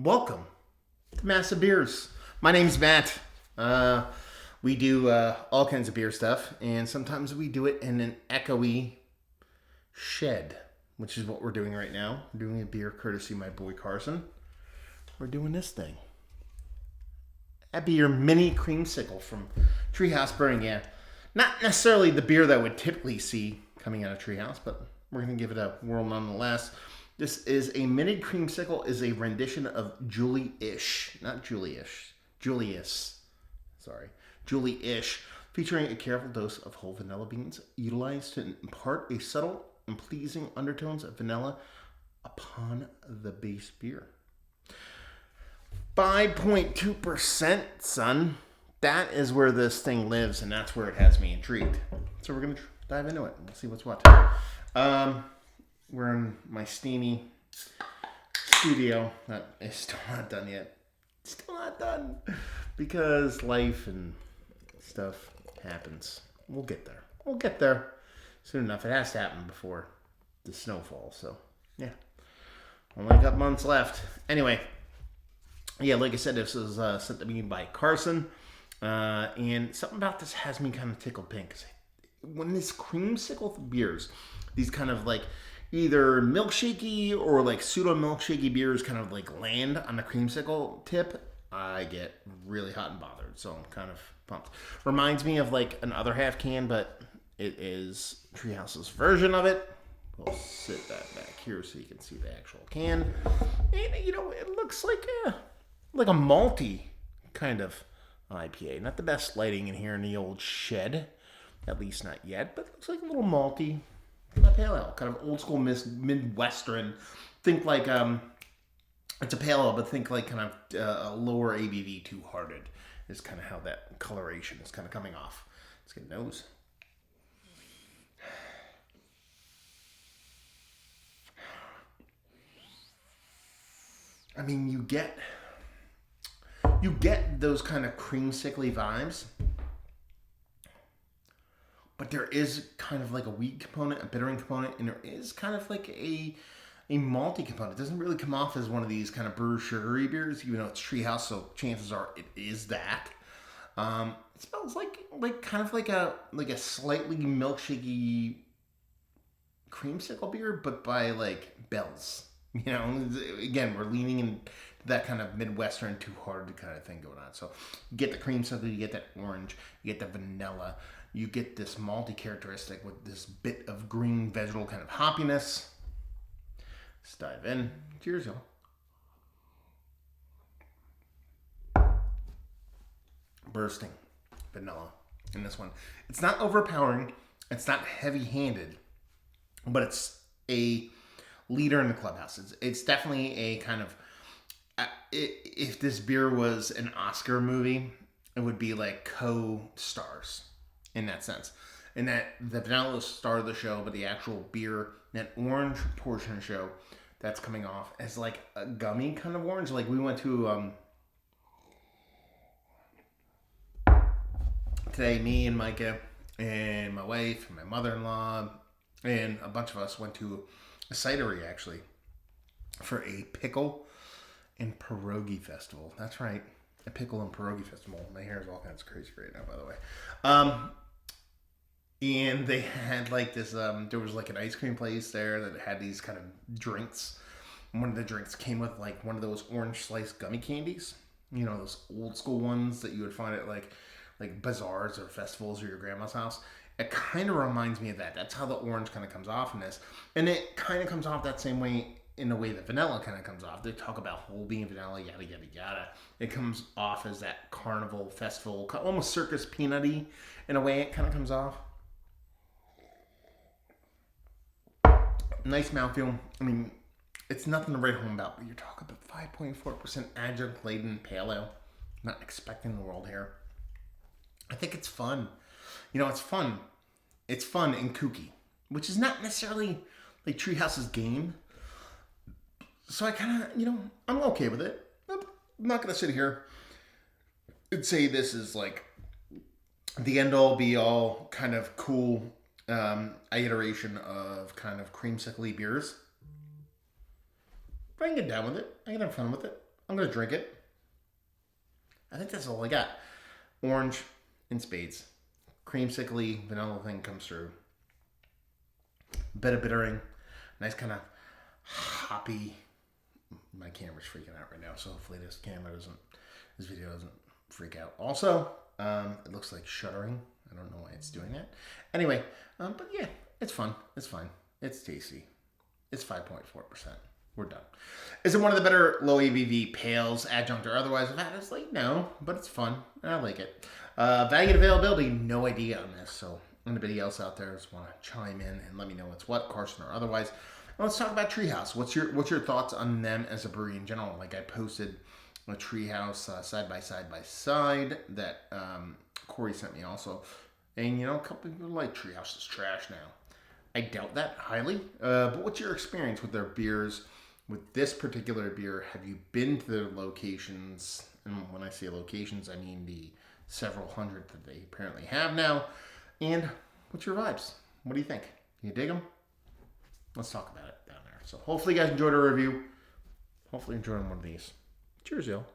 Welcome to Massive Beers. My name's Matt. We do all kinds of beer stuff, and sometimes we do it in an echoey shed, which is what we're doing right now. We're doing a beer courtesy of my boy Carson. We're doing this thing. That'd be your mini creamsicle from Treehouse Brewing. Yeah, not necessarily the beer that would typically see coming out of Treehouse, but we're going to give it a whirl nonetheless. This is a mini creamsicle, is a rendition of Julie-ish, not Julie-ish, Julius, sorry, Julie-ish, featuring a careful dose of whole vanilla beans utilized to impart a subtle and pleasing undertones of vanilla upon the base beer. 5.2%, son. That is where this thing lives, and that's where it has me intrigued. So we're going to dive into it and see what's what. We're in my steamy studio. That is still not done yet. Still not done. Because life and stuff happens. We'll get there. We'll get there soon enough. It has to happen before the snow falls. So, yeah. Only got months left. Anyway. Yeah, like I said, this was sent to me by Carson. And something about this has me kind of tickled pink. Because when this creamsicle beers, these kind of like either milkshakey or like pseudo milkshakey beers kind of like land on the creamsicle tip, I get really hot and bothered. So I'm kind of pumped. Reminds me of like an other half can, but it is Treehouse's version of it. We'll sit that back here so you can see the actual can. And you know, it looks like a malty kind of IPA. Not the best lighting in here in the old shed. At least not yet, but it looks like a little malty. A pale ale, kind of old school Midwestern. Think like it's a pale ale, but think like kind of a lower ABV, Two Hearted is kind of how that coloration is kind of coming off. Let's get a nose. I mean, you get those kind of creamsicle vibes. But there is kind of like a wheat component, a bittering component, and there is kind of like a malty component. It doesn't really come off as one of these kind of brew sugary beers, even though it's Treehouse, so chances are it is that. It smells like kind of like a slightly milkshakey creamsicle beer, but by like Bell's. You know, again, we're leaning into that kind of Midwestern, Too Hard kind of thing going on. So you get the creamsicle, you get that orange, you get the vanilla. You get this malty characteristic with this bit of green vegetal kind of hoppiness. Let's dive in. Cheers, y'all. Bursting vanilla in this one. It's not overpowering. It's not heavy-handed. But it's a leader in the clubhouse. It's definitely a kind of... if this beer was an Oscar movie, it would be like co-stars. In that sense. And that the vanilla is the star of the show, but the actual beer, that orange portion of the show, that's coming off as like a gummy kind of orange. Like we went to, today, me and Micah and my wife and my mother-in-law and a bunch of us went to a cidery actually for a pickle and pierogi festival. That's right. A pickle and pierogi festival. My hair is all kinds of crazy right now, by the way. And they had like this, there was like an ice cream place there that had these kind of drinks. One of the drinks came with like one of those orange slice gummy candies. You know, those old school ones that you would find at like bazaars or festivals or your grandma's house. It kind of reminds me of that. That's how the orange kind of comes off in this. And it kind of comes off that same way in the way that vanilla kind of comes off. They talk about whole bean vanilla, yada, yada, yada. It comes off as that carnival, festival, almost circus peanutty in a way it kind of comes off. Nice mouthfeel. I mean, it's nothing to write home about, but you're talking about 5.4% adjunct-laden pale ale. Not expecting the world here. I think it's fun. You know, it's fun. It's fun and kooky, which is not necessarily like Treehouse's game. So I kind of, you know, I'm okay with it. I'm not going to sit here and say this is like the end-all, be-all kind of cool iteration of kind of creamsicle beers. But I can get down with it. I can have fun with it. I'm going to drink it. I think that's all I got. Orange in spades. Creamsicle vanilla thing comes through. Bit of bittering. Nice kind of hoppy. My camera's freaking out right now, so hopefully this video doesn't freak out. Also, it looks like shuddering. I don't know why it's doing that. Anyway, but yeah, it's fun. It's fine. It's tasty. It's 5.4%. We're done. Is it one of the better low ABV pales, adjunct or otherwise I've had? It's like, no, but it's fun, and I like it. Value and availability, no idea on this, so anybody else out there just want to chime in and let me know what's what, Carson or otherwise. Now let's talk about Treehouse. What's your thoughts on them as a brewery in general? Like I posted a Treehouse side by side that Corey sent me also, and you know a couple people like Treehouse is trash now. I doubt that highly. But what's your experience with their beers? With this particular beer, have you been to their locations? And when I say locations, I mean the several hundred that they apparently have now. And what's your vibes? What do you think? You dig them? Let's talk about it down there. So hopefully you guys enjoyed our review. Hopefully you enjoyed one of these. Cheers, y'all.